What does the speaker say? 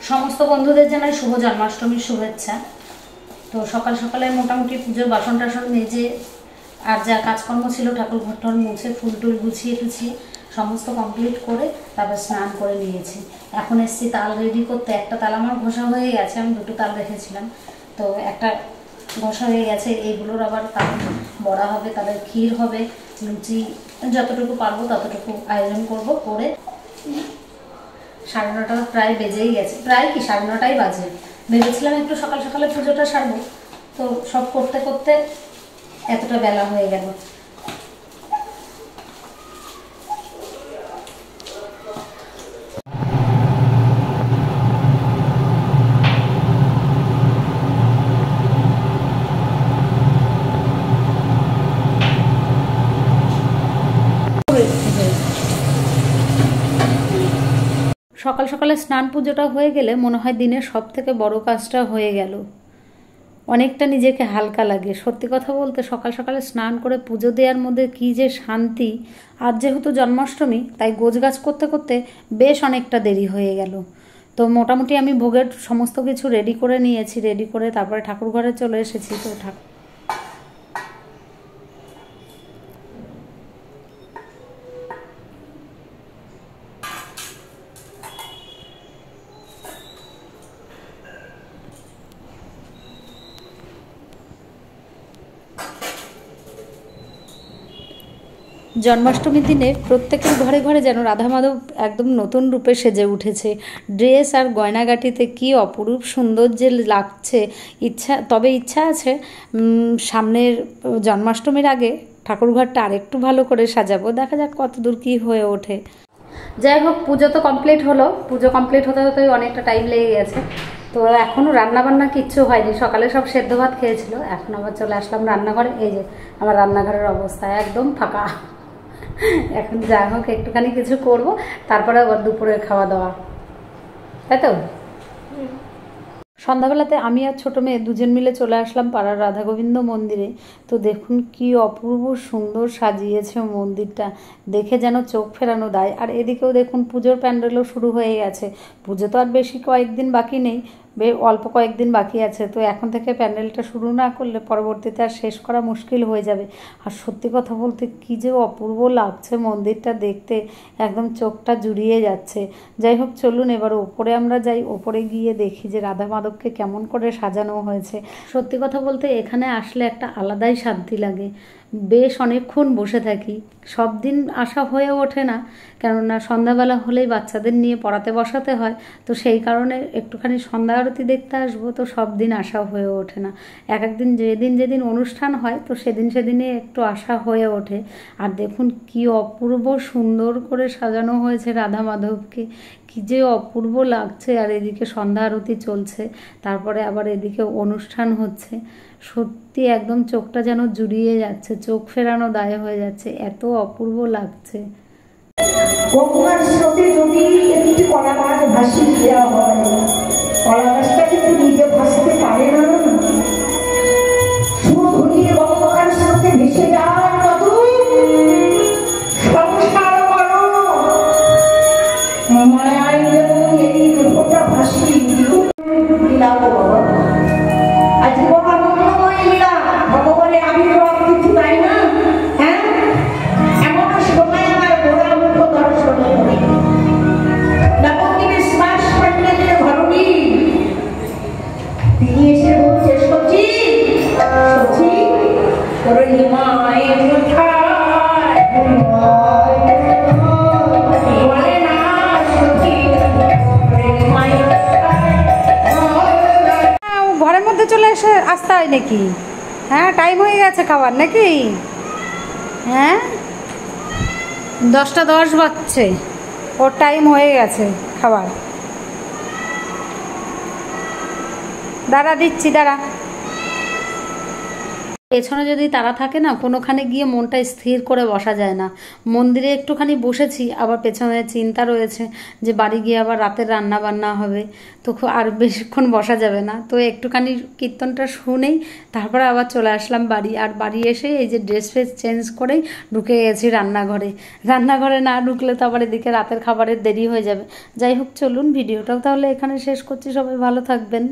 সমস্ত বন্ধুদের জানাই শুভ জন্মাষ্টমীর শুভেচ্ছা। তো সকাল সকালে মোটামুটি পুজোর বাসন টাসন মেজে আর যা কাজকর্ম ছিল ঠাকুর ঘর মুছে ফুল টুল গুছিয়ে টুছিয়ে সমস্ত কমপ্লিট করে তারপর স্নান করে নিয়েছি। এখন এসছি তাল রেডি করতে। একটা তাল আমার ঘষা হয়ে গেছে, আমি দুটো তাল রেখেছিলাম, তো একটা ঘষা হয়ে গেছে। এইগুলোর আবার তাল বড়া হবে, তাদের ক্ষীর হবে, লুচি যতটুকু পারবো ততটুকু আয়োজন করব। করে 9:30 প্রায় বেজেই গেছে, প্রায় কি 9:30 বাজে। ভেবেছিলাম একটু সকাল সকালে পুজোটা সারবো, তো সব করতে করতে এতটা বেলা হয়ে গেল। সকাল সকালে স্নান পুজোটা হয়ে গেলে মনে হয় দিনের সব থেকে বড় কাজটা হয়ে গেল। অনেকটা নিজেকে হালকা লাগে। সত্যি কথা বলতে সকাল সকালে স্নান করে পুজো দেওয়ার মধ্যে কী যে শান্তি। আজ যেহেতু জন্মাষ্টমী, তাই গোছগাছ করতে করতে বেশ অনেকটা দেরি হয়ে গেল। তো মোটামুটি আমি ভোগের সমস্ত কিছু রেডি করে নিয়েছি। রেডি করে তারপরে ঠাকুর ঘরে চলে এসেছি। তো জন্মাষ্টমীর দিনে প্রত্যেকের ঘরে ঘরে যেন রাধা মাধব একদম নতুন রূপে সেজে উঠেছে। ড্রেস আর গয়নাগাটিতে কি অপরূপ সুন্দর যে লাগছে। ইচ্ছা আছে সামনের জন্মাষ্টমীর আগে ঠাকুরঘরটা আরেকটু ভালো করে সাজাবো। দেখা যাক কতদূর কী হয়ে ওঠে। যাই হোক, পুজো তো কমপ্লিট হলো। পুজো কমপ্লিট হতে হতেই অনেকটা টাইম লেগে গেছে। তো এখনও রান্নাবান্না কিচ্ছু হয়নি। সকালে সব সেদ্ধ ভাত খেয়েছিল। এখন আবার চলে আসলাম রান্নাঘরে। এই যে আমার রান্নাঘরের অবস্থা একদম ফাঁকা। এখন যাই হোক একটুখানি কিছু করব, তারপরে আবার দুপুরের খাওয়া দাওয়া, তাই তো। সন্ধ্যাবেলাতে আমি আর ছোটো মেয়ে দুজন মিলে চলে আসলাম পাড়ার রাধা গোবিন্দ মন্দিরে। তো দেখুন কি অপূর্ব সুন্দর সাজিয়েছে মন্দিরটা, দেখে যেন চোখ ফেরানো দায়। আর এদিকেও দেখুন পুজোর প্যান্ডেলও শুরু হয়ে গেছে। পুজো তো আর বেশি কয়েকদিন বাকি নেই, অল্প কয়েকদিন বাকি আছে। তো এখন থেকে প্যান্ডেলটা শুরু না করলে পরবর্তীতে আর শেষ করা মুশকিল হয়ে যাবে। আর সত্যি কথা বলতে কী যে অপূর্ব লাগছে মন্দিরটা দেখতে, একদম চোখটা জুড়িয়ে যাচ্ছে। যাই হোক চলুন এবার ওপরে আমরা যাই। ওপরে গিয়ে দেখি যে রাধা মাধবকে কেমন করে সাজানো হয়েছে। সত্যি কথা বলতে এখানে আসলে একটা আলাদাই শান্তি লাগে। বেশ অনেকক্ষণ বসে থাকি। সব দিন আসা হয়ে ওঠে না, কেননা সন্ধ্যাবেলা হলেই বাচ্চাদের নিয়ে পড়াতে বসাতে হয়। তো সেই কারণে একটুখানি সন্ধ্যা আরতি দেখতে আসবো, তো সব দিন আসা হয়ে ওঠে না। এক একদিন যেদিন অনুষ্ঠান হয় তো সেদিনে একটু আসা হয়ে ওঠে। আর দেখুন কি অপূর্ব সুন্দর করে সাজানো হয়েছে রাধা মাধবকে, কি যে অপূর্ব লাগছে। আর এদিকে সন্ধ্যা আরতি চলছে, তারপরে আবার এদিকে অনুষ্ঠান হচ্ছে। সত্যি একদম চোখটা যেন জুড়িয়ে যাচ্ছে, চোখ ফেরানো দায় হয়ে যাচ্ছে, এত অপূর্ব লাগছে। গঙ্গার স্রোতে যদি একটি কলা গাছ ভাসিয়ে দেওয়া হয়, কলা গাছটা কিন্তু নিজে ভাসতে পারে না। সুরধুনির গঙ্গার স্রোতে ভেসে যাওয়ার মতো সংসার করো মায়ায় যেমন এই দেহটা ভাসিয়ে দিলাম বাবা। আজ বড় আনন্দময় লীলা, ভগবানের আবির্ভাব তিথি, তাই না? হ্যাঁ, এমন সময় আমার গোড়া মুখ দর্শন করি। নবদ্বীপের শ্বাস পণ্ডিতের ধরণী তিনি এসে বলছে, সচি সচি তোর হিমায় কোথায়? বলে না সচি ঘরের মধ্যে চলে এসে আসতে হয় নাকি? হ্যাঁ, টাইম হয়ে গেছে খাবার নাকি? হ্যাঁ, 10:10 বাজছে, ওর টাইম হয়ে গেছে খাবার। দাঁড়া দিচ্ছি, দাঁড়া। পেছনে যদি তারা থাকে না, কোনোখানে গিয়ে মনটা স্থির করে বসা যায় না। মন্দিরে একটুখানি বসেছি, আবার পেছনে চিন্তা রয়েছে যে বাড়ি গিয়ে আবার রাতের রান্না বান্না হবে, তো আর বেশিক্ষণ বসা যাবে না। তো একটুখানি কীর্তনটা শুনেই তারপরে আবার চলে আসলাম বাড়ি। আর বাড়ি এসে এই যে ড্রেস ফ্রেস চেঞ্জ করেই ঢুকে গেছি রান্নাঘরে। রান্নাঘরে না ঢুকলে তো আবার এদিকে রাতের খাবারের দেরি হয়ে যাবে। যাই হোক, চলুন ভিডিওটাও তাহলে এখানে শেষ করছি। সবাই ভালো থাকবেন।